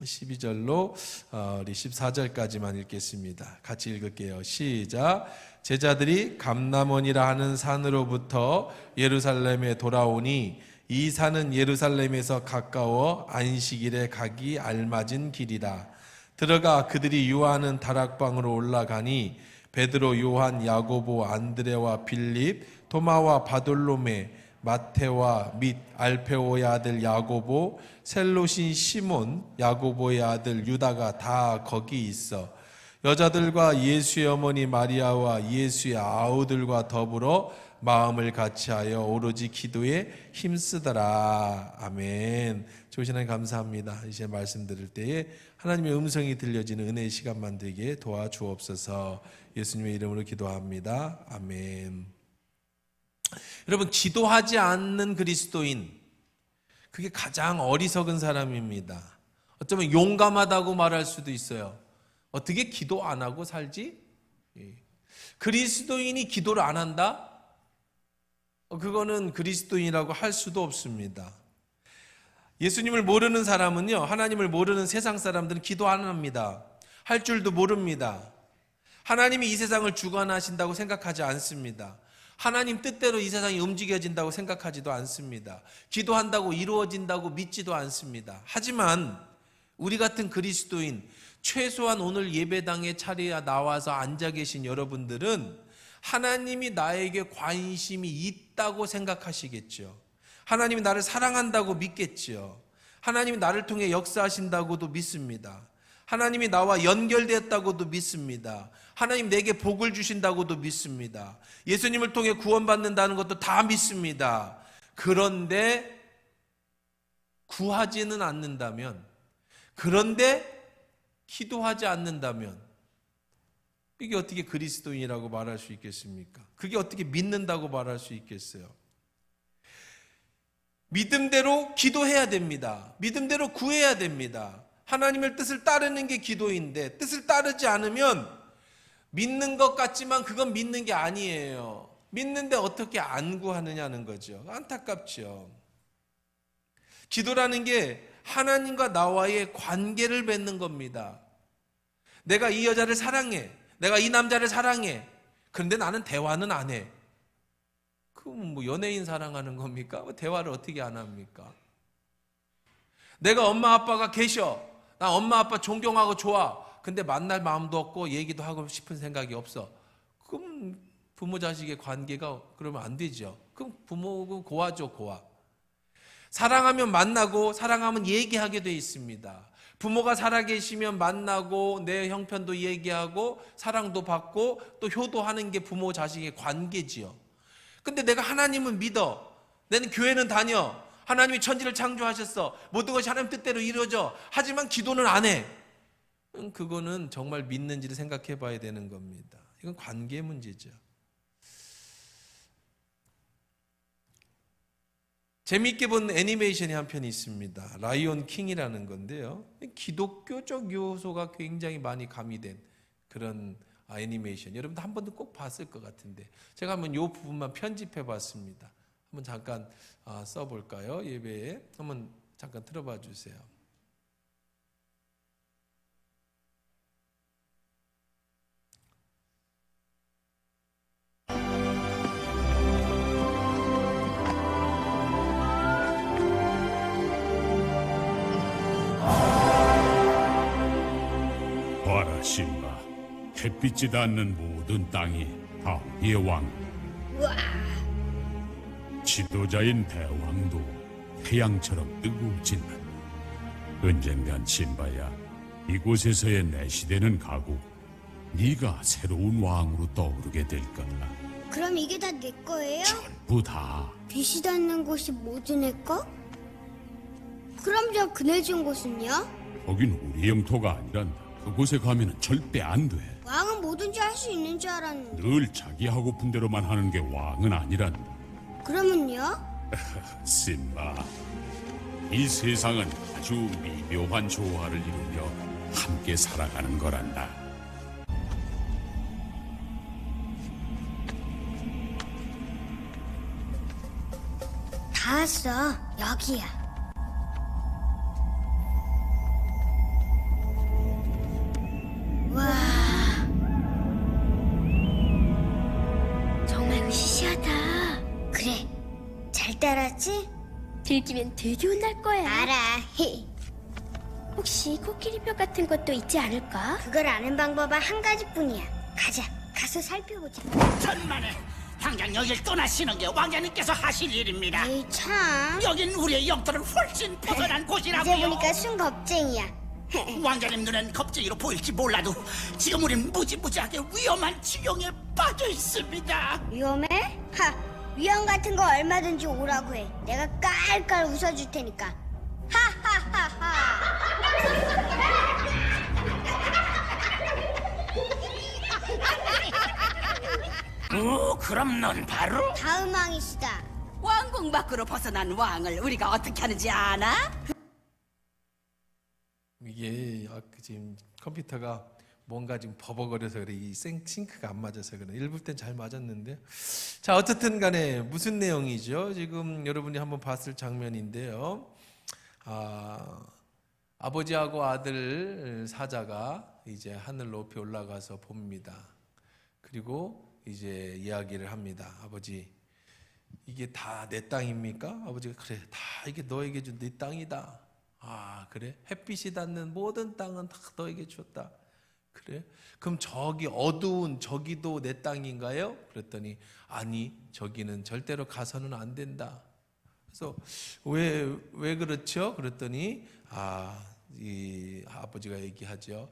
12절로 우리 14절까지만 읽겠습니다. 같이 읽을게요. 시작. 제자들이 감람원이라 하는 산으로부터 예루살렘에 돌아오니 이 산은 예루살렘에서 가까워 안식일에 가기 알맞은 길이라. 들어가 그들이 유하는 다락방으로 올라가니 베드로, 요한, 야고보, 안드레와 빌립, 토마와 바돌로메, 마테와 및 알페오의 아들 야고보, 셀롯인 시몬, 야고보의 아들 유다가 다 거기 있어 여자들과 예수의 어머니 마리아와 예수의 아우들과 더불어 마음을 같이하여 오로지 기도에 힘쓰더라. 아멘. 좋으신 하나님 감사합니다. 이제 말씀 들을 때에 하나님의 음성이 들려지는 은혜의 시간만 되게 도와주옵소서. 예수님의 이름으로 기도합니다. 아멘. 여러분, 기도하지 않는 그리스도인, 그게 가장 어리석은 사람입니다. 어쩌면 용감하다고 말할 수도 있어요. 어떻게 기도 안 하고 살지? 그리스도인이 기도를 안 한다? 그거는 그리스도인이라고 할 수도 없습니다. 예수님을 모르는 사람은요, 하나님을 모르는 세상 사람들은 기도 안 합니다. 할 줄도 모릅니다. 하나님이 이 세상을 주관하신다고 생각하지 않습니다. 하나님 뜻대로 이 세상이 움직여진다고 생각하지도 않습니다. 기도한다고 이루어진다고 믿지도 않습니다. 하지만 우리 같은 그리스도인, 최소한 오늘 예배당에 차례에 나와서 앉아 계신 여러분들은 하나님이 나에게 관심이 있다고 생각하시겠죠. 하나님이 나를 사랑한다고 믿겠죠. 하나님이 나를 통해 역사하신다고도 믿습니다. 하나님이 나와 연결되었다고도 믿습니다. 하나님 내게 복을 주신다고도 믿습니다. 예수님을 통해 구원받는다는 것도 다 믿습니다. 그런데 구하지는 않는다면, 그런데 기도하지 않는다면 이게 어떻게 그리스도인이라고 말할 수 있겠습니까? 그게 어떻게 믿는다고 말할 수 있겠어요? 믿음대로 기도해야 됩니다. 믿음대로 구해야 됩니다. 하나님의 뜻을 따르는 게 기도인데, 뜻을 따르지 않으면 믿는 것 같지만 그건 믿는 게 아니에요. 믿는데 어떻게 안 구하느냐는 거죠. 안타깝죠. 기도라는 게 하나님과 나와의 관계를 맺는 겁니다. 내가 이 여자를 사랑해. 내가 이 남자를 사랑해. 그런데 나는 대화는 안 해. 그럼 뭐 연예인 사랑하는 겁니까? 대화를 어떻게 안 합니까? 내가 엄마 아빠가 계셔. 나 엄마 아빠 존경하고 좋아. 근데 만날 마음도 없고 얘기도 하고 싶은 생각이 없어. 그럼 부모 자식의 관계가 그러면 안 되죠. 그럼 부모는 고아죠, 고아. 사랑하면 만나고 사랑하면 얘기하게 돼 있습니다. 부모가 살아계시면 만나고 내 형편도 얘기하고 사랑도 받고 또 효도하는 게 부모 자식의 관계지요. 근데 내가 하나님을 믿어. 나는 교회는 다녀. 하나님이 천지를 창조하셨어. 모든 것이 하나님 뜻대로 이루어져. 하지만 기도는 안 해. 그거는 정말 믿는지를 생각해 봐야 되는 겁니다. 이건 관계 문제죠. 재미있게 본 애니메이션이 한 편이 있습니다. 라이온 킹이라는 건데요. 기독교적 요소가 굉장히 많이 가미된 그런 애니메이션. 여러분도 한 번도 꼭 봤을 것 같은데 제가 한번 이 부분만 편집해 봤습니다. 한번 잠깐 써볼까요? 예배에 한번 잠깐 들어봐 주세요. 봐라 심바, 햇빛이 닿는 모든 땅이 다 우리의 왕. 지도자인 대왕도 태양처럼 뜨거워진다. 언젠간 심바야, 이곳에서의 내 시대는 가고 네가 새로운 왕으로 떠오르게 될 거다. 그럼 이게 다 내 거예요? 전부 다. 빛이 닿는 곳이 모두 내 거? 그럼 저 그네진 곳은요? 거긴 우리 영토가 아니란다. 그곳에 가면은 절대 안 돼. 왕은 뭐든지 할 수 있는 줄 알았는데. 늘 자기 하고픈 대로만 하는 게 왕은 아니란다. 그러면요? 심바, 이 세상은 아주 미묘한 조화를 이루며 함께 살아가는 거란다. 다 왔어. 여기야. 알았지? 들키면 되게 혼날 거야. 알아. 혹시 코끼리뼈 같은 것도 있지 않을까? 그걸 아는 방법은 한 가지뿐이야. 가자. 가서 살펴보자. 천만에 당장 여길 떠나시는 게 왕자님께서 하실 일입니다. 에이 참. 여긴 우리의 영토를 훨씬 벗어난 이제 곳이라고요. 보니까 순 겁쟁이야. 왕자님 눈엔 겁쟁이로 보일지 몰라도 지금 우린 무지무지하게 위험한 지경에 빠져 있습니다. 위험해? 위험 같은 거 얼마든지 오라고 해. 내가 깔깔 웃어줄 테니까. 오, 그럼 넌 바로 다음 왕이시다. 왕궁 밖으로 벗어난 왕을 우리가 어떻게 하는지 아나? 이게 지금 컴퓨터가 뭔가 지금 버벅거려서 그래. 이 싱크가 안 맞아서 그래. 읽을 땐 잘 맞았는데. 자, 어쨌든 간에 무슨 내용이죠? 지금 여러분이 한번 봤을 장면인데요. 아버지하고 아들 사자가 이제 하늘 높이 올라가서 봅니다. 그리고 이제 이야기를 합니다. 아버지, 이게 다 내 땅입니까? 아버지가 그래, 다 이게 너에게 준 네 땅이다. 아, 그래? 햇빛이 닿는 모든 땅은 다 너에게 줬다. 그래? 그럼 저기 어두운 저기도 내 땅인가요? 그랬더니 아니, 저기는 절대로 가서는 안 된다. 그래서 왜 그렇죠? 그랬더니 이 아버지가 얘기하죠.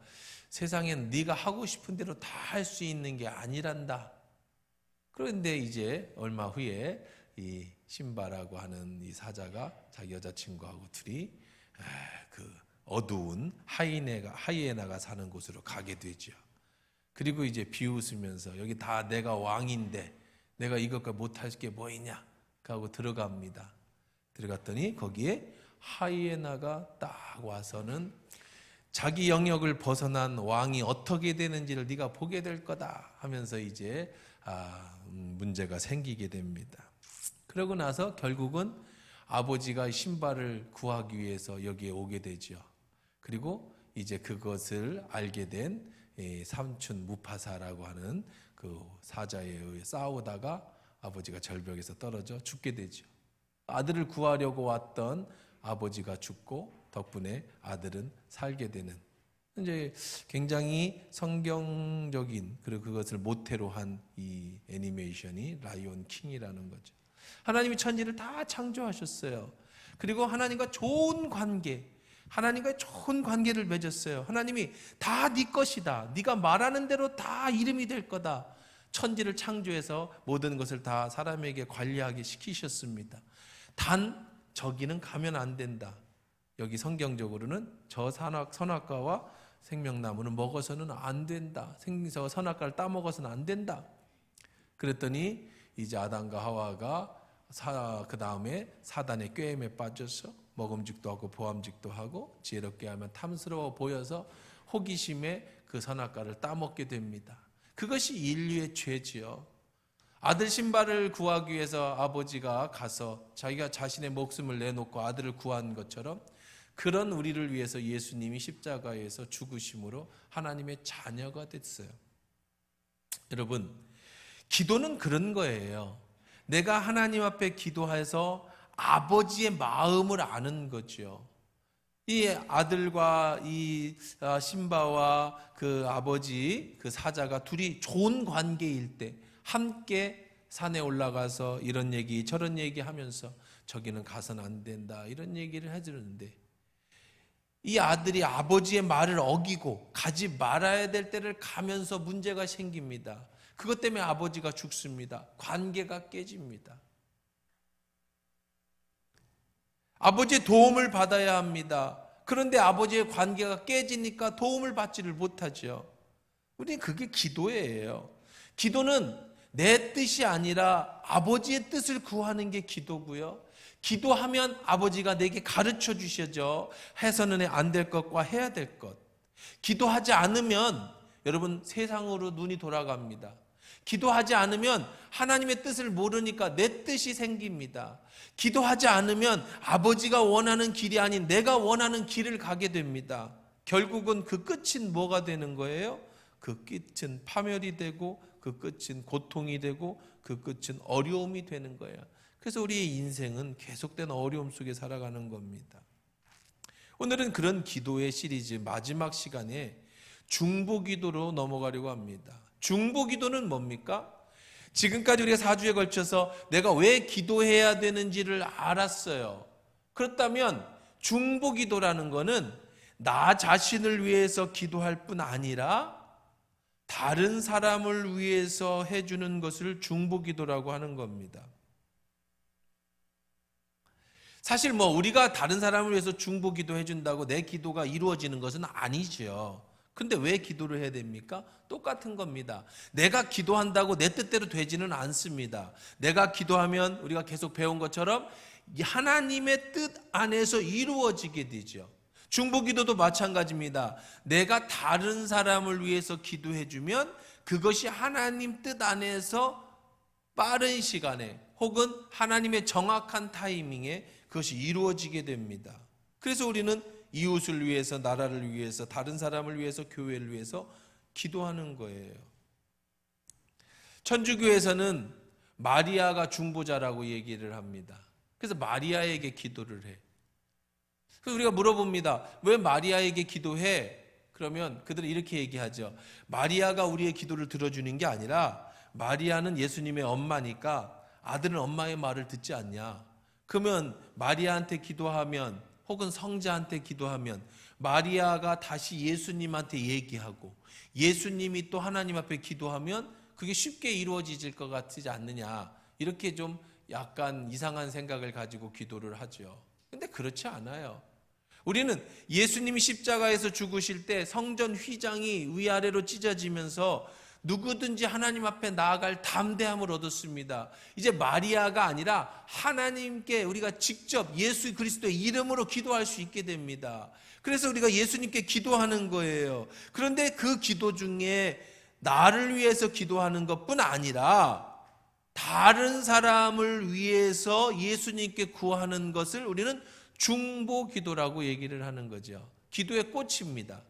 세상엔 네가 하고 싶은 대로 다 할 수 있는 게 아니란다. 그런데 이제 얼마 후에 이 신바라고 하는 이 사자가 자기 여자친구하고 둘이 그 어두운 하이에나가 사는 곳으로 가게 되죠. 그리고 이제 비웃으면서 여기 다 내가 왕인데 내가 이것과 못할 게 뭐 있냐 하고 들어갑니다. 들어갔더니 거기에 하이에나가 딱 와서는 자기 영역을 벗어난 왕이 어떻게 되는지를 네가 보게 될 거다 하면서 이제 문제가 생기게 됩니다. 그러고 나서 결국은 아버지가 신바를 구하기 위해서 여기에 오게 되죠. 그리고 이제 그것을 알게 된 삼촌 무파사라고 하는 그 사자에 의해 싸우다가 아버지가 절벽에서 떨어져 죽게 되죠. 아들을 구하려고 왔던 아버지가 죽고 덕분에 아들은 살게 되는, 이제 굉장히 성경적인, 그리고 그것을 모태로 한 이 애니메이션이 라이온 킹이라는 거죠. 하나님이 천지를 다 창조하셨어요. 그리고 하나님과 좋은 관계, 하나님과의 좋은 관계를 맺었어요. 하나님이 다 네 것이다. 네가 말하는 대로 다 이름이 될 거다. 천지를 창조해서 모든 것을 다 사람에게 관리하게 시키셨습니다. 단 저기는 가면 안 된다. 여기 성경적으로는 저 선악과와 생명나무는 먹어서는 안 된다. 저 선악과를 따먹어서는 안 된다. 그랬더니 이제 아담과 하와가 그 다음에 사단의 꾀임에 빠져서 먹음직도 하고 보암직도 하고 지혜롭게 하면 탐스러워 보여서 호기심에 그 선악과를 따먹게 됩니다. 그것이 인류의 죄지요. 아들 신바를 구하기 위해서 아버지가 가서 자기가 자신의 목숨을 내놓고 아들을 구한 것처럼 그런 우리를 위해서 예수님이 십자가에서 죽으심으로 하나님의 자녀가 됐어요. 여러분, 기도는 그런 거예요. 내가 하나님 앞에 기도해서 아버지의 마음을 아는 거죠. 이 아들과 이 신바와 그 아버지, 그 사자가 둘이 좋은 관계일 때 함께 산에 올라가서 이런 얘기 저런 얘기 하면서 저기는 가서는 안 된다 이런 얘기를 해주는데, 이 아들이 아버지의 말을 어기고 가지 말아야 될 때를 가면서 문제가 생깁니다. 그것 때문에 아버지가 죽습니다. 관계가 깨집니다. 아버지의 도움을 받아야 합니다. 그런데 아버지의 관계가 깨지니까 도움을 받지를 못하죠. 우리는 그게 기도예요. 기도는 내 뜻이 아니라 아버지의 뜻을 구하는 게 기도고요. 기도하면 아버지가 내게 가르쳐 주셔죠. 해서는 안 될 것과 해야 될 것. 기도하지 않으면 여러분 세상으로 눈이 돌아갑니다. 기도하지 않으면 하나님의 뜻을 모르니까 내 뜻이 생깁니다. 기도하지 않으면 아버지가 원하는 길이 아닌 내가 원하는 길을 가게 됩니다. 결국은 그 끝은 뭐가 되는 거예요? 그 끝은 파멸이 되고 그 끝은 고통이 되고 그 끝은 어려움이 되는 거예요. 그래서 우리의 인생은 계속된 어려움 속에 살아가는 겁니다. 오늘은 그런 기도의 시리즈 마지막 시간에 중보기도로 넘어가려고 합니다. 중보기도는 뭡니까? 지금까지 우리가 4주에 걸쳐서 내가 왜 기도해야 되는지를 알았어요. 그렇다면 중보기도라는 것은 나 자신을 위해서 기도할 뿐 아니라 다른 사람을 위해서 해주는 것을 중보기도라고 하는 겁니다. 사실 우리가 다른 사람을 위해서 중보기도 해준다고 내 기도가 이루어지는 것은 아니죠. 근데 왜 기도를 해야 됩니까? 똑같은 겁니다. 내가 기도한다고 내 뜻대로 되지는 않습니다. 내가 기도하면 우리가 계속 배운 것처럼 하나님의 뜻 안에서 이루어지게 되죠. 중보기도도 마찬가지입니다. 내가 다른 사람을 위해서 기도해주면 그것이 하나님 뜻 안에서 빠른 시간에 혹은 하나님의 정확한 타이밍에 그것이 이루어지게 됩니다. 그래서 우리는 이웃을 위해서, 나라를 위해서, 다른 사람을 위해서, 교회를 위해서 기도하는 거예요. 천주교에서는 마리아가 중보자라고 얘기를 합니다. 그래서 마리아에게 기도를 해. 그래서 우리가 물어봅니다. 왜 마리아에게 기도해? 그러면 그들은 이렇게 얘기하죠. 마리아가 우리의 기도를 들어주는 게 아니라 마리아는 예수님의 엄마니까 아들은 엄마의 말을 듣지 않냐. 그러면 마리아한테 기도하면 혹은 성자한테 기도하면 마리아가 다시 예수님한테 얘기하고 예수님이 또 하나님 앞에 기도하면 그게 쉽게 이루어질 것 같지 않느냐. 이렇게 좀 약간 이상한 생각을 가지고 기도를 하죠. 근데 그렇지 않아요. 우리는 예수님이 십자가에서 죽으실 때 성전 휘장이 위아래로 찢어지면서 누구든지 하나님 앞에 나아갈 담대함을 얻었습니다. 이제 마리아가 아니라 하나님께 우리가 직접 예수 그리스도의 이름으로 기도할 수 있게 됩니다. 그래서 우리가 예수님께 기도하는 거예요. 그런데 그 기도 중에 나를 위해서 기도하는 것뿐 아니라 다른 사람을 위해서 예수님께 구하는 것을 우리는 중보 기도라고 얘기를 하는 거죠. 기도의 꽃입니다.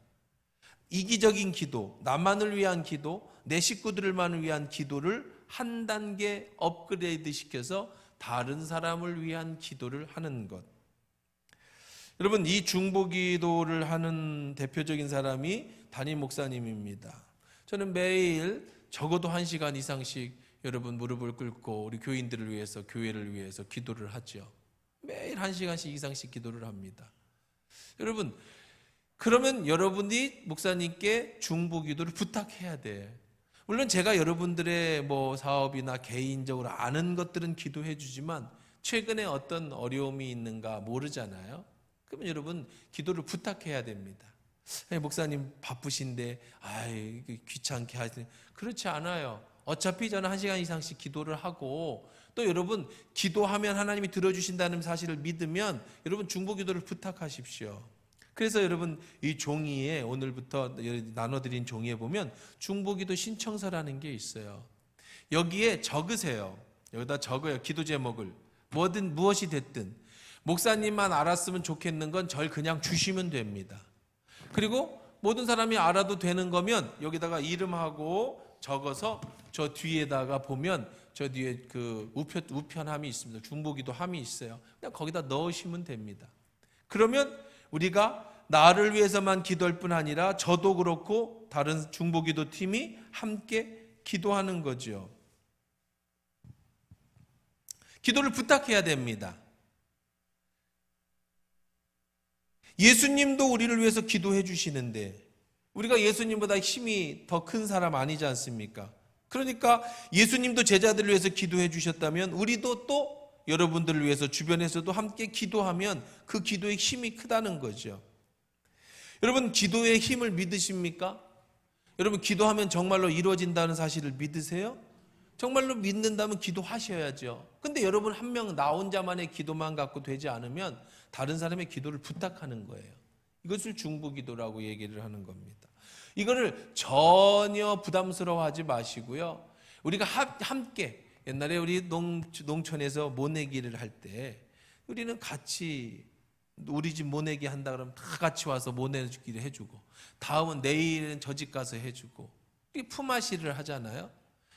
이기적인 기도, 나만을 위한 기도, 내 식구들만을 위한 기도를 한 단계 업그레이드 시켜서 다른 사람을 위한 기도를 하는 것. 여러분, 이 중보 기도를 하는 대표적인 사람이 담임 목사님입니다. 저는 매일 적어도 1시간 이상씩 여러분 무릎을 꿇고 우리 교인들을 위해서, 교회를 위해서 기도를 하죠. 매일 1시간씩 이상씩 기도를 합니다. 여러분, 그러면 여러분이 목사님께 중보 기도를 부탁해야 돼. 물론 제가 여러분들의 사업이나 개인적으로 아는 것들은 기도해 주지만 최근에 어떤 어려움이 있는가 모르잖아요. 그러면 여러분 기도를 부탁해야 됩니다. 목사님 바쁘신데 귀찮게 하시는, 그렇지 않아요. 어차피 저는 1시간 이상씩 기도를 하고 또 여러분 기도하면 하나님이 들어주신다는 사실을 믿으면 여러분 중보 기도를 부탁하십시오. 그래서 여러분 이 종이에 오늘부터 나눠드린 종이에 보면 중보기도 신청서라는 게 있어요. 여기에 적으세요. 여기다 적어요. 기도 제목을. 무엇이 됐든 목사님만 알았으면 좋겠는 건 절 그냥 주시면 됩니다. 그리고 모든 사람이 알아도 되는 거면 여기다가 이름하고 적어서 저 뒤에다가 보면 저 뒤에 그 우편함이 있습니다. 중보기도 함이 있어요. 그냥 거기다 넣으시면 됩니다. 그러면 우리가 나를 위해서만 기도할 뿐 아니라 저도 그렇고 다른 중보기도 팀이 함께 기도하는 거죠. 기도를 부탁해야 됩니다. 예수님도 우리를 위해서 기도해 주시는데 우리가 예수님보다 힘이 더 큰 사람 아니지 않습니까? 그러니까 예수님도 제자들을 위해서 기도해 주셨다면 우리도 또 여러분들을 위해서 주변에서도 함께 기도하면 그 기도의 힘이 크다는 거죠. 여러분 기도의 힘을 믿으십니까? 여러분 기도하면 정말로 이루어진다는 사실을 믿으세요? 정말로 믿는다면 기도하셔야죠. 근데 여러분 한 명 나 혼자만의 기도만 갖고 되지 않으면 다른 사람의 기도를 부탁하는 거예요. 이것을 중보기도라고 얘기를 하는 겁니다. 이거를 전혀 부담스러워하지 마시고요. 우리가 함께 옛날에 우리 농촌에서 모내기를 할 때 우리는 같이 우리 집 모내기 한다 그러면 다 같이 와서 모내기를 해주고 다음은 내일은 저 집 가서 해주고 품앗이를 하잖아요.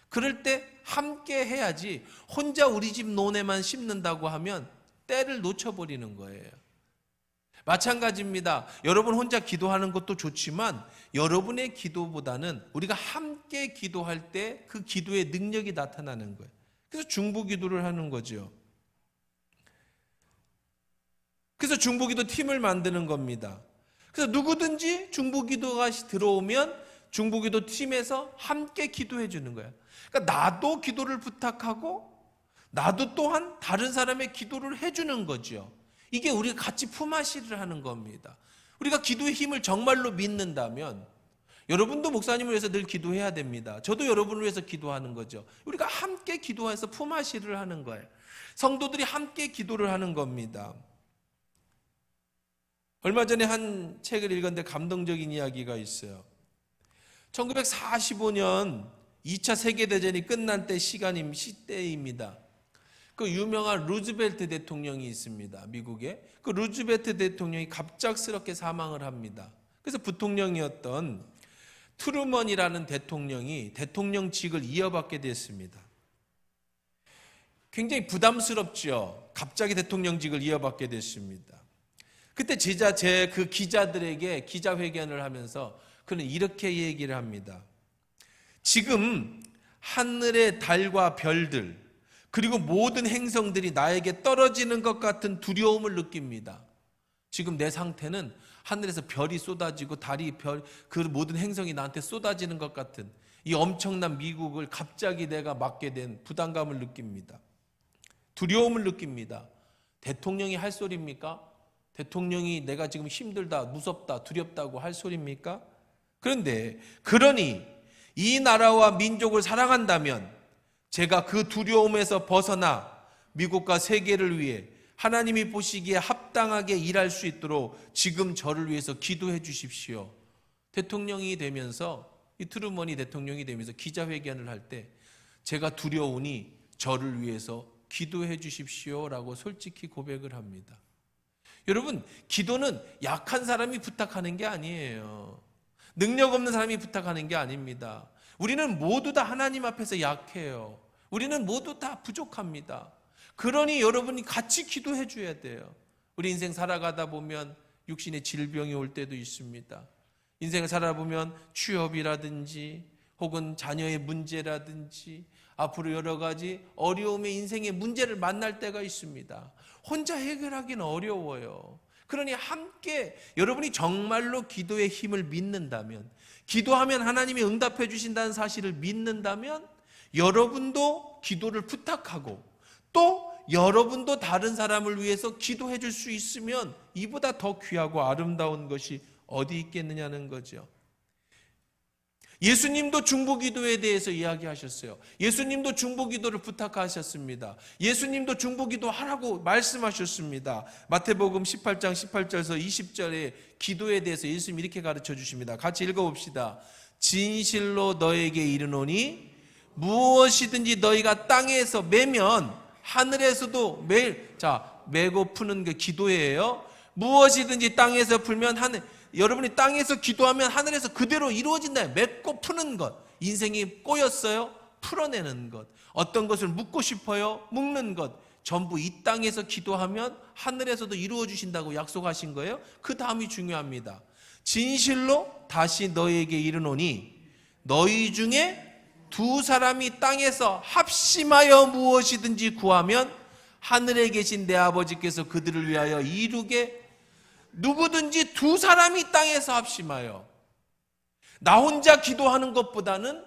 그럴 때 함께 해야지 혼자 우리 집 논에만 심는다고 하면 때를 놓쳐버리는 거예요. 마찬가지입니다. 여러분 혼자 기도하는 것도 좋지만 여러분의 기도보다는 우리가 함께 기도할 때 그 기도의 능력이 나타나는 거예요. 그래서 중보기도를 하는 거죠. 그래서 중보기도 팀을 만드는 겁니다. 그래서 누구든지 중보기도가 들어오면 중보기도 팀에서 함께 기도해 주는 거예요. 그러니까 나도 기도를 부탁하고 나도 또한 다른 사람의 기도를 해주는 거죠. 이게 우리가 같이 품앗이를 하는 겁니다. 우리가 기도의 힘을 정말로 믿는다면 여러분도 목사님을 위해서 늘 기도해야 됩니다. 저도 여러분을 위해서 기도하는 거죠. 우리가 함께 기도해서 품앗이를 하는 거예요. 성도들이 함께 기도를 하는 겁니다. 얼마 전에 한 책을 읽었는데 감동적인 이야기가 있어요. 1945년 2차 세계대전이 끝난 때 시대입니다. 그 유명한 루즈벨트 대통령이 있습니다. 미국에. 그 루즈벨트 대통령이 갑작스럽게 사망을 합니다. 그래서 부통령이었던 트루먼이라는 대통령이 대통령직을 이어받게 됐습니다. 굉장히 부담스럽죠. 갑자기 대통령직을 이어받게 됐습니다. 그때 그 기자들에게 기자회견을 하면서 그는 이렇게 얘기를 합니다. 지금 하늘의 달과 별들 그리고 모든 행성들이 나에게 떨어지는 것 같은 두려움을 느낍니다. 지금 내 상태는 하늘에서 별이 쏟아지고 그 모든 행성이 나한테 쏟아지는 것 같은 이 엄청난 미국을 갑자기 내가 맡게 된 부담감을 느낍니다. 두려움을 느낍니다. 대통령이 할 소리입니까? 대통령이 내가 지금 힘들다, 무섭다, 두렵다고 할 소리입니까? 그런데 그러니 이 나라와 민족을 사랑한다면 제가 그 두려움에서 벗어나 미국과 세계를 위해 하나님이 보시기에 합당하게 일할 수 있도록 지금 저를 위해서 기도해 주십시오. 대통령이 되면서 이 트루먼이 대통령이 되면서 기자회견을 할 때 제가 두려우니 저를 위해서 기도해 주십시오라고 솔직히 고백을 합니다. 여러분, 기도는 약한 사람이 부탁하는 게 아니에요. 능력 없는 사람이 부탁하는 게 아닙니다. 우리는 모두 다 하나님 앞에서 약해요. 우리는 모두 다 부족합니다. 그러니 여러분이 같이 기도해 줘야 돼요. 우리 인생 살아가다 보면 육신의 질병이 올 때도 있습니다. 인생을 살아보면 취업이라든지 혹은 자녀의 문제라든지 앞으로 여러 가지 어려움의 인생의 문제를 만날 때가 있습니다. 혼자 해결하기는 어려워요. 그러니 함께 여러분이 정말로 기도의 힘을 믿는다면, 기도하면 하나님이 응답해 주신다는 사실을 믿는다면 여러분도 기도를 부탁하고 또 여러분도 다른 사람을 위해서 기도해 줄 수 있으면 이보다 더 귀하고 아름다운 것이 어디 있겠느냐는 거죠. 예수님도 중보기도에 대해서 이야기하셨어요. 예수님도 중보기도를 부탁하셨습니다. 예수님도 중보기도 하라고 말씀하셨습니다. 마태복음 18장 18절에서 20절의 기도에 대해서 예수님이 이렇게 가르쳐 주십니다. 같이 읽어봅시다. 진실로 너에게 이르노니 무엇이든지 너희가 땅에서 매면 하늘에서도 메고 푸는 게 기도예요. 무엇이든지 땅에서 풀면 여러분이 땅에서 기도하면 하늘에서 그대로 이루어진다. 맺고 푸는 것. 인생이 꼬였어요? 풀어내는 것. 어떤 것을 묻고 싶어요? 묵는 것. 전부 이 땅에서 기도하면 하늘에서도 이루어 주신다고 약속하신 거예요. 그 다음이 중요합니다. 진실로 다시 너에게 이르노니 너희 중에 두 사람이 땅에서 합심하여 무엇이든지 구하면 하늘에 계신 내 아버지께서 그들을 위하여 이루게. 누구든지 두 사람이 땅에서 합심하여, 나 혼자 기도하는 것보다는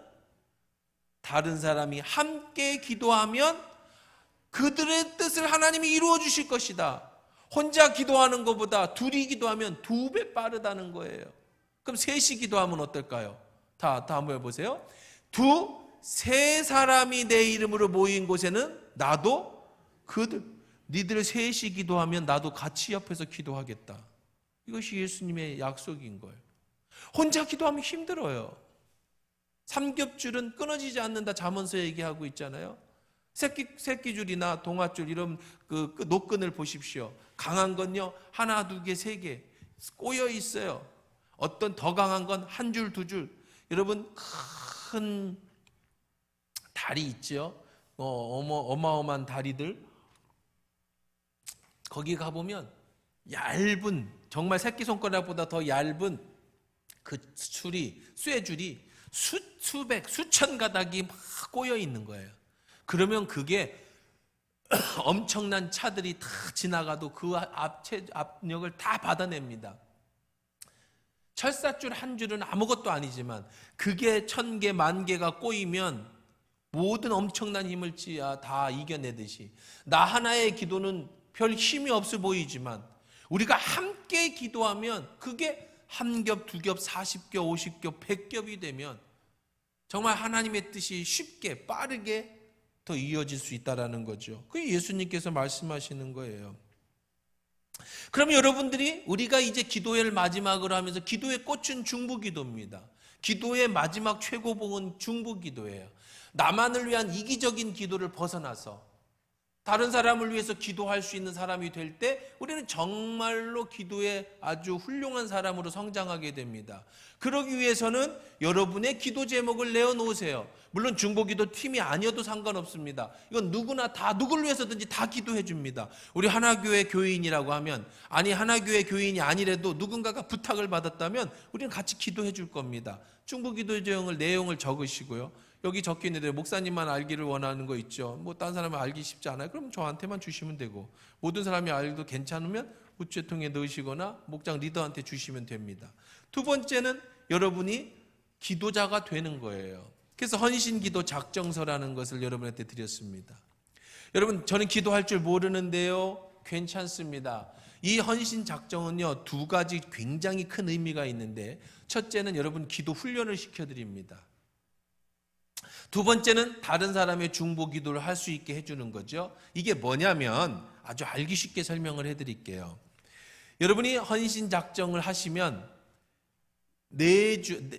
다른 사람이 함께 기도하면 그들의 뜻을 하나님이 이루어 주실 것이다. 혼자 기도하는 것보다 둘이 기도하면 2배 빠르다는 거예요. 그럼 셋이 기도하면 어떨까요? 다 한번 해보세요. 세 사람이 내 이름으로 모인 곳에는 나도 니들 셋이 기도하면 나도 같이 옆에서 기도하겠다. 이것이 예수님의 약속인 거예요. 혼자 기도하면 힘들어요. 삼겹줄은 끊어지지 않는다 잠언서 얘기하고 있잖아요. 새끼줄이나 동아줄 이런 그 노끈을 보십시오. 강한 건요 하나, 두 개, 세 개 꼬여 있어요. 어떤 더 강한 건 한 줄, 두 줄. 여러분 큰 다리 있죠. 어마어마한 다리들. 거기 가보면 얇은, 정말 새끼손가락보다 더 얇은 그 쇠줄이 수백, 수천 가닥이 막 꼬여 있는 거예요. 그러면 그게 엄청난 차들이 다 지나가도 그 압력을 다 받아냅니다. 철사줄 한 줄은 아무것도 아니지만 그게 1000개, 10,000개가 꼬이면 모든 엄청난 힘을 다 이겨내듯이 나 하나의 기도는 별 힘이 없어 보이지만 우리가 함께 기도하면 그게 한 겹, 두 겹, 40겹, 50겹, 100겹이 되면 정말 하나님의 뜻이 쉽게 빠르게 더 이어질 수 있다라는 거죠. 그게 예수님께서 말씀하시는 거예요. 그럼 여러분들이 우리가 이제 기도회를 마지막으로 하면서 기도의 꽃은 중보기도입니다. 기도의 마지막 최고봉은 중보기도예요. 나만을 위한 이기적인 기도를 벗어나서 다른 사람을 위해서 기도할 수 있는 사람이 될 때 우리는 정말로 기도에 아주 훌륭한 사람으로 성장하게 됩니다. 그러기 위해서는 여러분의 기도 제목을 내어놓으세요. 물론 중보기도 팀이 아니어도 상관없습니다. 이건 누구나 다 누구를 위해서든지 다 기도해 줍니다. 우리 하나교회 교인이라고 하면, 아니 하나교회 교인이 아니래도 누군가가 부탁을 받았다면 우리는 같이 기도해 줄 겁니다. 중보기도 내용을 적으시고요. 여기 적혀 있는데 목사님만 알기를 원하는 거 있죠. 뭐 딴 사람은 알기 쉽지 않아요. 그럼 저한테만 주시면 되고, 모든 사람이 알도 괜찮으면 우체통에 넣으시거나 목장 리더한테 주시면 됩니다. 두 번째는 여러분이 기도자가 되는 거예요. 그래서 헌신기도 작정서라는 것을 여러분한테 드렸습니다. 여러분, 저는 기도할 줄 모르는데요. 괜찮습니다. 이 헌신 작정은요, 두 가지 굉장히 큰 의미가 있는데, 첫째는 여러분 기도 훈련을 시켜드립니다. 두 번째는 다른 사람의 중보 기도를 할 수 있게 해주는 거죠. 이게 뭐냐면 아주 알기 쉽게 설명을 해드릴게요. 여러분이 헌신 작정을 하시면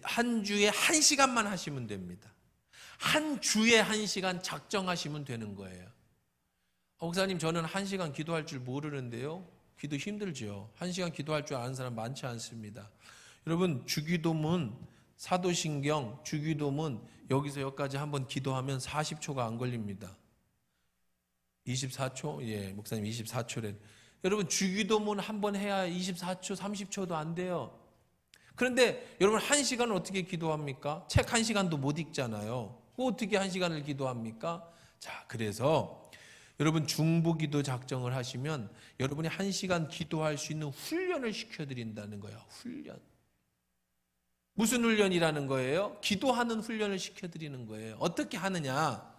한 주에 1시간만 하시면 됩니다. 한 주에 1시간 작정하시면 되는 거예요. 목사님, 저는 1시간 기도할 줄 모르는데요. 기도 힘들죠. 1시간 기도할 줄 아는 사람 많지 않습니다. 여러분, 주기도문, 사도신경, 주기도문 여기서 여기까지 한번 기도하면 40초가 안 걸립니다. 24초? 예, 목사님 24초래. 여러분, 주기도문 한번 해야 24초, 30초도 안 돼요. 그런데 여러분, 1시간을 어떻게 기도합니까? 책 1시간도 못 읽잖아요. 어떻게 1시간을 기도합니까? 자, 그래서 여러분 중보기도 작정을 하시면 여러분이 1시간 기도할 수 있는 훈련을 시켜드린다는 거예요. 훈련. 무슨 훈련이라는 거예요? 기도하는 훈련을 시켜드리는 거예요. 어떻게 하느냐?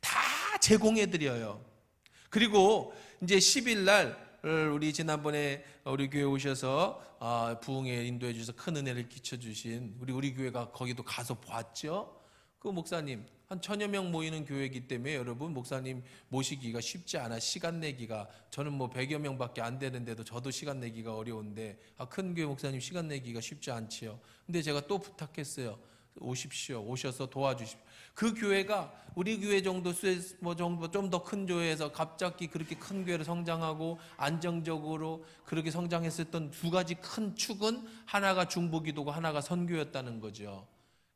다 제공해드려요. 그리고 이제 10일 날 우리 지난번에 우리 교회 오셔서 부흥에 인도해 주셔서 큰 은혜를 끼쳐주신 우리 교회가 거기도 가서 봤죠. 그 목사님 한 1000여 명 모이는 교회이기 때문에 여러분 목사님 모시기가 쉽지 않아. 시간 내기가, 저는 뭐 100여 명밖에 안 되는데도 저도 시간 내기가 어려운데 큰 교회 목사님 시간 내기가 쉽지 않지요. 근데 제가 또 부탁했어요. 오십시오. 오셔서 도와주십시오. 그 교회가 우리 교회 정도 좀 더 큰 교회에서 갑자기 그렇게 큰 교회로 성장하고 안정적으로 그렇게 성장했었던 두 가지 큰 축은 하나가 중보기도고 하나가 선교였다는 거죠.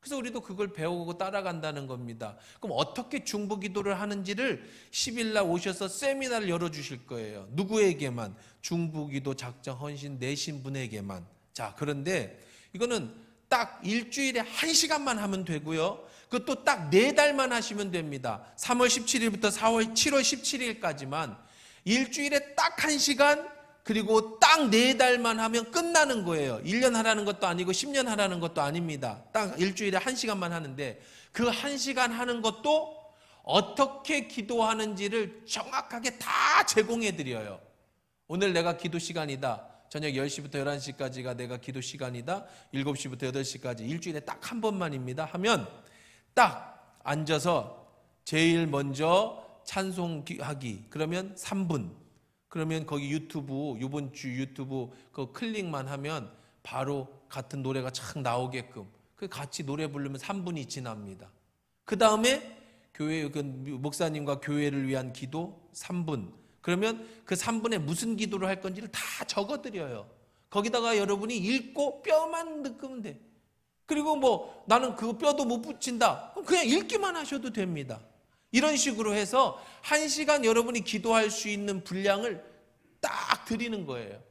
그래서 우리도 그걸 배우고 따라간다는 겁니다. 그럼 어떻게 중보기도를 하는지를 10일 날 오셔서 세미나를 열어주실 거예요. 누구에게만? 중보기도 작정 헌신 내신 분에게만. 자, 그런데 이거는 딱 일주일에 1시간만 하면 되고요. 그것도 딱 4달만 하시면 됩니다. 3월 17일부터 7월 17일까지만 일주일에 딱 1시간, 그리고 딱 4달만 하면 끝나는 거예요. 1년 하라는 것도 아니고 10년 하라는 것도 아닙니다. 딱 일주일에 1시간만 하는데 그 1시간 하는 것도 어떻게 기도하는지를 정확하게 다 제공해 드려요. 오늘 내가 기도 시간이다. 저녁 10시부터 11시까지가 내가 기도 시간이다. 7시부터 8시까지 일주일에 딱 한 번만입니다. 하면 딱 앉아서 제일 먼저 찬송하기. 그러면 3분. 그러면 거기 유튜브, 이번 주 유튜브 그 클릭만 하면 바로 같은 노래가 착 나오게끔 그 같이 노래 부르면 3분이 지납니다. 그 다음에 교회 목사님과 교회를 위한 기도 3분. 그러면 그 3분에 무슨 기도를 할 건지를 다 적어드려요. 거기다가 여러분이 읽고 뼈만 넣으면 돼. 그리고 뭐 나는 그 뼈도 못 붙인다. 그냥 읽기만 하셔도 됩니다. 이런 식으로 해서 1시간 여러분이 기도할 수 있는 분량을 딱 드리는 거예요.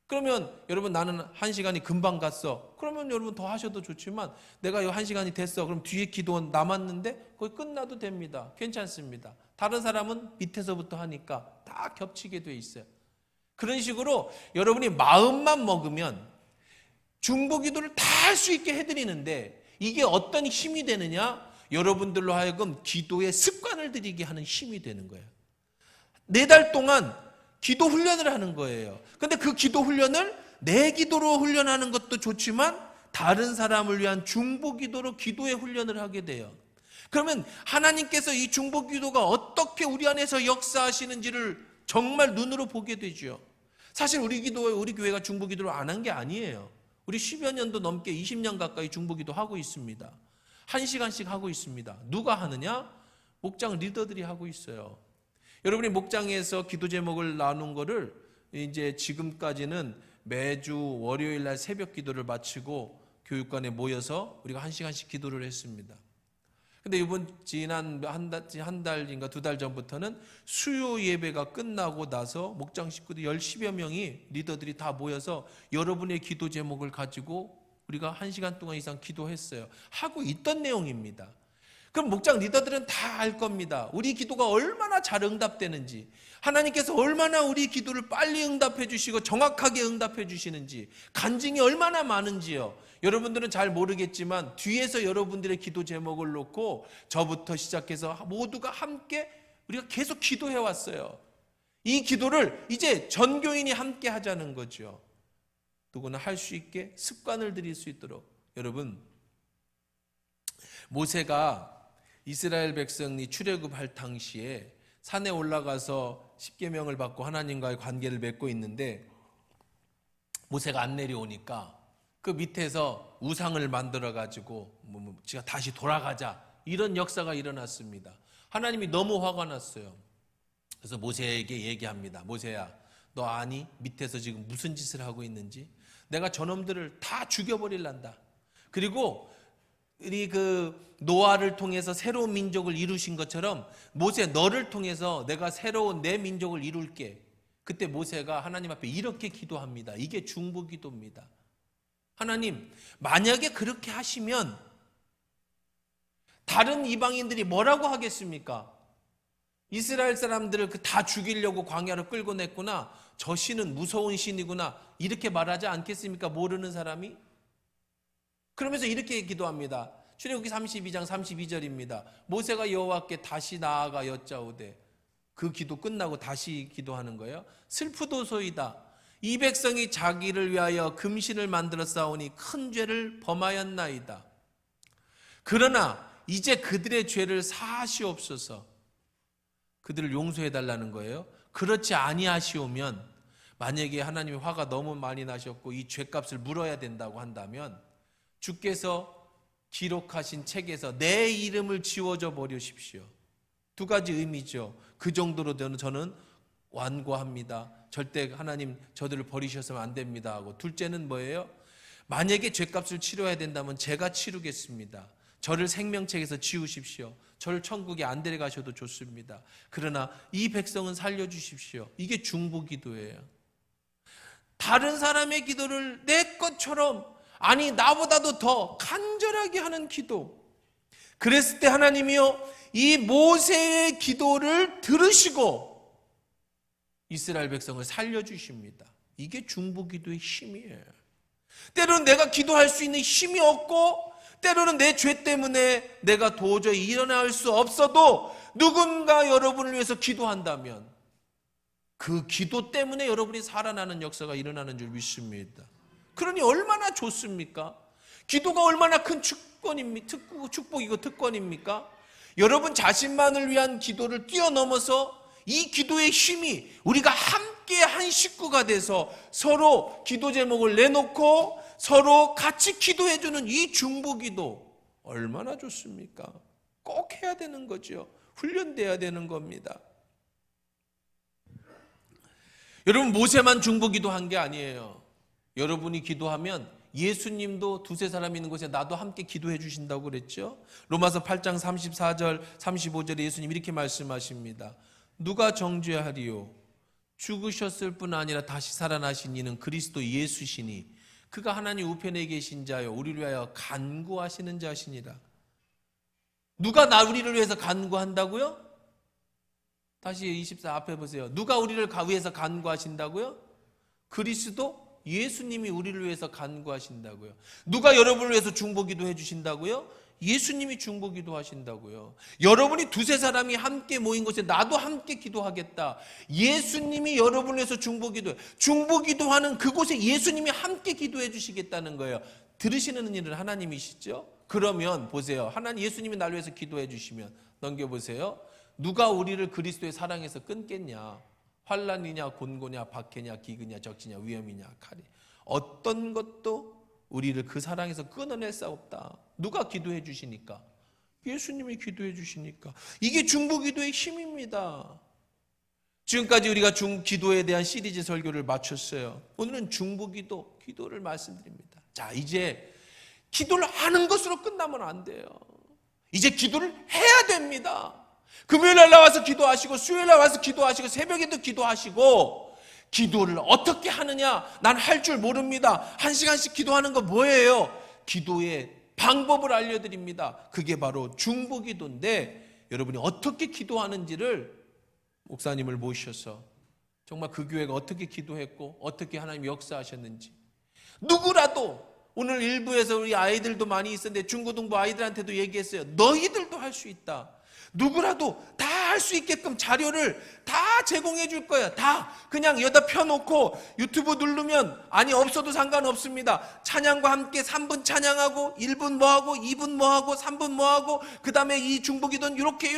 그러면 여러분 나는 1시간이 금방 갔어. 그러면 여러분 더 하셔도 좋지만 내가 이 1시간이 됐어. 그럼 뒤에 기도 남았는데 거기 끝나도 됩니다. 괜찮습니다. 다른 사람은 밑에서부터 하니까 다 겹치게 돼 있어요. 그런 식으로 여러분이 마음만 먹으면 중보기도를 다 할 수 있게 해드리는데 이게 어떤 힘이 되느냐? 여러분들로 하여금 기도의 습관을 들이게 하는 힘이 되는 거예요. 4달 동안 기도 훈련을 하는 거예요. 근데 그 기도 훈련을 내 기도로 훈련하는 것도 좋지만 다른 사람을 위한 중보기도로 기도의 훈련을 하게 돼요. 그러면 하나님께서 이 중보기도가 어떻게 우리 안에서 역사하시는지를 정말 눈으로 보게 되죠. 사실 우리 교회가 중보기도를 안 한 게 아니에요. 우리 10여 년도 넘게 20년 가까이 중보기도 하고 있습니다. 1시간씩 하고 있습니다. 누가 하느냐? 목장 리더들이 하고 있어요. 여러분이 목장에서 기도 제목을 나눈 거를 이제 지금까지는 매주 월요일 날 새벽 기도를 마치고 교육관에 모여서 우리가 1시간씩 기도를 했습니다. 근데 이번 지난 한 달인가 2달 전부터는 수요 예배가 끝나고 나서 목장 식구들 10여 명이 리더들이 다 모여서 여러분의 기도 제목을 가지고 우리가 1시간 동안 이상 기도했어요. 하고 있던 내용입니다. 그럼 목장 리더들은 다 알 겁니다. 우리 기도가 얼마나 잘 응답되는지, 하나님께서 얼마나 우리 기도를 빨리 응답해 주시고 정확하게 응답해 주시는지, 간증이 얼마나 많은지요. 여러분들은 잘 모르겠지만 뒤에서 여러분들의 기도 제목을 놓고 저부터 시작해서 모두가 함께 우리가 계속 기도해 왔어요. 이 기도를 이제 전 교인이 함께 하자는 거죠. 누구나 할 수 있게 습관을 들일 수 있도록. 여러분, 모세가 이스라엘 백성이 출애굽할 당시에 산에 올라가서 십계명을 받고 하나님과의 관계를 맺고 있는데 모세가 안 내려오니까 그 밑에서 우상을 만들어 가지고 제가 다시 돌아가자, 이런 역사가 일어났습니다. 하나님이 너무 화가 났어요. 그래서 모세에게 얘기합니다. 모세야, 너 아니? 밑에서 지금 무슨 짓을 하고 있는지? 내가 저놈들을 다 죽여버릴란다. 그리고 우리 그 노아를 통해서 새로운 민족을 이루신 것처럼 모세, 너를 통해서 내가 새로운 내 민족을 이룰게. 그때 모세가 하나님 앞에 이렇게 기도합니다. 이게 중보기도입니다. 하나님, 만약에 그렇게 하시면 다른 이방인들이 뭐라고 하겠습니까? 이스라엘 사람들을 다 죽이려고 광야로 끌고 냈구나, 저 신은 무서운 신이구나, 이렇게 말하지 않겠습니까? 모르는 사람이. 그러면서 이렇게 기도합니다. 출애굽기 32장 32절입니다. 모세가 여호와께 다시 나아가 여짜오되, 그 기도 끝나고 다시 기도하는 거예요. 슬프도소이다. 이 백성이 자기를 위하여 금신을 만들어 싸우니 큰 죄를 범하였나이다. 그러나 이제 그들의 죄를 사하시옵소서. 그들을 용서해 달라는 거예요. 그렇지 아니하시오면, 만약에 하나님의 화가 너무 많이 나셨고 이 죄값을 물어야 된다고 한다면 주께서 기록하신 책에서 내 이름을 지워져 버리십시오. 2가지 의미죠. 그 정도로 저는 완고합니다. 절대 하나님 저들을 버리셔서는 안 됩니다 하고, 둘째는 뭐예요? 만약에 죄값을 치러야 된다면 제가 치르겠습니다. 저를 생명책에서 지우십시오. 저를 천국에 안 데려가셔도 좋습니다. 그러나 이 백성은 살려주십시오. 이게 중보기도예요. 다른 사람의 기도를 내 것처럼, 아니 나보다도 더 간절하게 하는 기도. 그랬을 때 하나님이요, 이 모세의 기도를 들으시고 이스라엘 백성을 살려주십니다. 이게 중보기도의 힘이에요. 때로는 내가 기도할 수 있는 힘이 없고, 때로는 내 죄 때문에 내가 도저히 일어날 수 없어도 누군가 여러분을 위해서 기도한다면 그 기도 때문에 여러분이 살아나는 역사가 일어나는 줄 믿습니다. 그러니 얼마나 좋습니까? 기도가 얼마나 큰 축복이고 특권입니까? 여러분 자신만을 위한 기도를 뛰어넘어서 이 기도의 힘이 우리가 함께 한 식구가 돼서 서로 기도 제목을 내놓고 서로 같이 기도해주는 이 중보기도 얼마나 좋습니까? 꼭 해야 되는 거죠. 훈련돼야 되는 겁니다. 여러분, 모세만 중보기도 한 게 아니에요. 여러분이 기도하면 예수님도 두세 사람 있는 곳에 나도 함께 기도해 주신다고 그랬죠. 로마서 8장 34절 35절에 예수님 이렇게 말씀하십니다. 누가 정죄하리요? 죽으셨을 뿐 아니라 다시 살아나신 이는 그리스도 예수시니 그가 하나님 우편에 계신 자요 우리를 위하여 간구하시는 자시니라. 누가 우리를 위해서 간구한다고요? 다시 24 앞에 보세요. 누가 우리를 위해서 간구하신다고요? 그리스도 예수님이 우리를 위해서 간구하신다고요. 누가 여러분을 위해서 중보기도 해주신다고요? 예수님이 중보기도 하신다고요. 여러분이 두세 사람이 함께 모인 곳에 나도 함께 기도하겠다. 예수님이 여러분을 위해서 중보기도하는 그곳에 예수님이 함께 기도해 주시겠다는 거예요. 들으시는 일은 하나님이시죠? 그러면 보세요. 하나님 예수님이 나를 위해서 기도해 주시면 넘겨보세요. 누가 우리를 그리스도의 사랑에서 끊겠냐? 환난이냐 곤고냐 박해냐 기근이냐 적시냐 위험이냐 칼이 어떤 것도 우리를 그 사랑에서 끊어낼 수 없다. 누가 기도해 주시니까? 예수님이 기도해 주시니까. 이게 중보기도의 힘입니다. 지금까지 우리가 기도에 대한 시리즈 설교를 마쳤어요. 오늘은 기도를 말씀드립니다. 자, 이제 기도를 하는 것으로 끝나면 안 돼요. 이제 기도를 해야 됩니다. 금요일날 나와서 기도하시고 수요일날 와서 기도하시고 새벽에도 기도하시고 기도를 어떻게 하느냐? 난 할 줄 모릅니다. 1시간씩 기도하는 거 뭐예요? 기도의 방법을 알려드립니다. 그게 바로 중보기도인데 여러분이 어떻게 기도하는지를 목사님을 모셔서 정말 그 교회가 어떻게 기도했고 어떻게 하나님 역사하셨는지 누구라도 오늘 일부에서 우리 아이들도 많이 있었는데 중고등부 아이들한테도 얘기했어요. 너희들도 할 수 있다. 누구라도 다 할 수 있게끔 자료를 다 제공해 줄 거야. 다 그냥 여기다 펴놓고 유튜브 누르면 아니 없어도 상관없습니다. 찬양과 함께 3분 찬양하고 1분 뭐하고 2분 뭐하고 3분 뭐하고 그 다음에 이 중보기도는 이렇게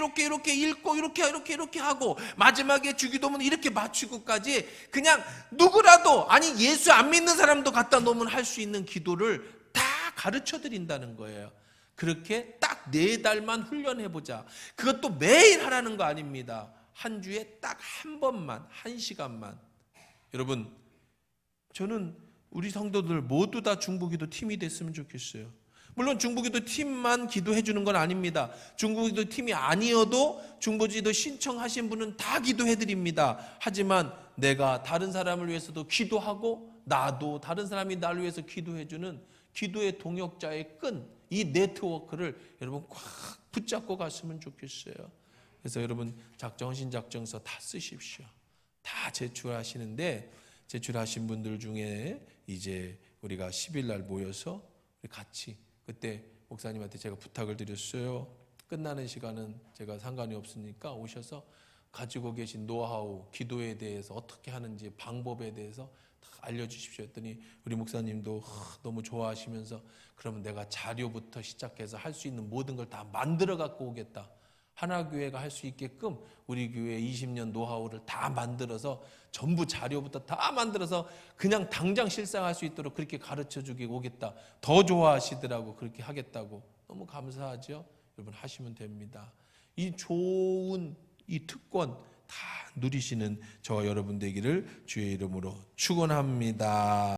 읽고 이렇게 하고 마지막에 주기도문 이렇게 마치고까지 그냥 누구라도 아니 예수 안 믿는 사람도 갖다 놓으면 할 수 있는 기도를 다 가르쳐 드린다는 거예요. 그렇게 딱 4달만 훈련해보자. 그것도 매일 하라는 거 아닙니다. 한 주에 딱 한 번만, 1시간만. 여러분, 저는 우리 성도들 모두 다 중보기도 팀이 됐으면 좋겠어요. 물론 중보기도 팀만 기도해 주는 건 아닙니다. 중보기도 팀이 아니어도 중보기도 신청하신 분은 다 기도해 드립니다. 하지만 내가 다른 사람을 위해서도 기도하고 나도 다른 사람이 나를 위해서 기도해 주는 기도의 동역자의 끈, 이 네트워크를 여러분 꽉 붙잡고 갔으면 좋겠어요. 그래서 여러분 헌신작정서 다 쓰십시오. 다 제출하시는데 제출하신 분들 중에 이제 우리가 10일 날 모여서 우리 같이 그때 목사님한테 제가 부탁을 드렸어요. 끝나는 시간은 제가 상관이 없으니까 오셔서 가지고 계신 노하우, 기도에 대해서 어떻게 하는지 방법에 대해서 다 알려주십시오 했더니 우리 목사님도 너무 좋아하시면서 그러면 내가 자료부터 시작해서 할 수 있는 모든 걸 다 만들어 갖고 오겠다. 하나교회가 할 수 있게끔 우리 교회 20년 노하우를 다 만들어서 전부 자료부터 다 만들어서 그냥 당장 실상할 수 있도록 그렇게 가르쳐주기 오겠다. 더 좋아하시더라고. 그렇게 하겠다고. 너무 감사하죠. 여러분 하시면 됩니다. 이 좋은 이 특권 다 누리시는 저와 여러분 되기를 주의 이름으로 축원합니다.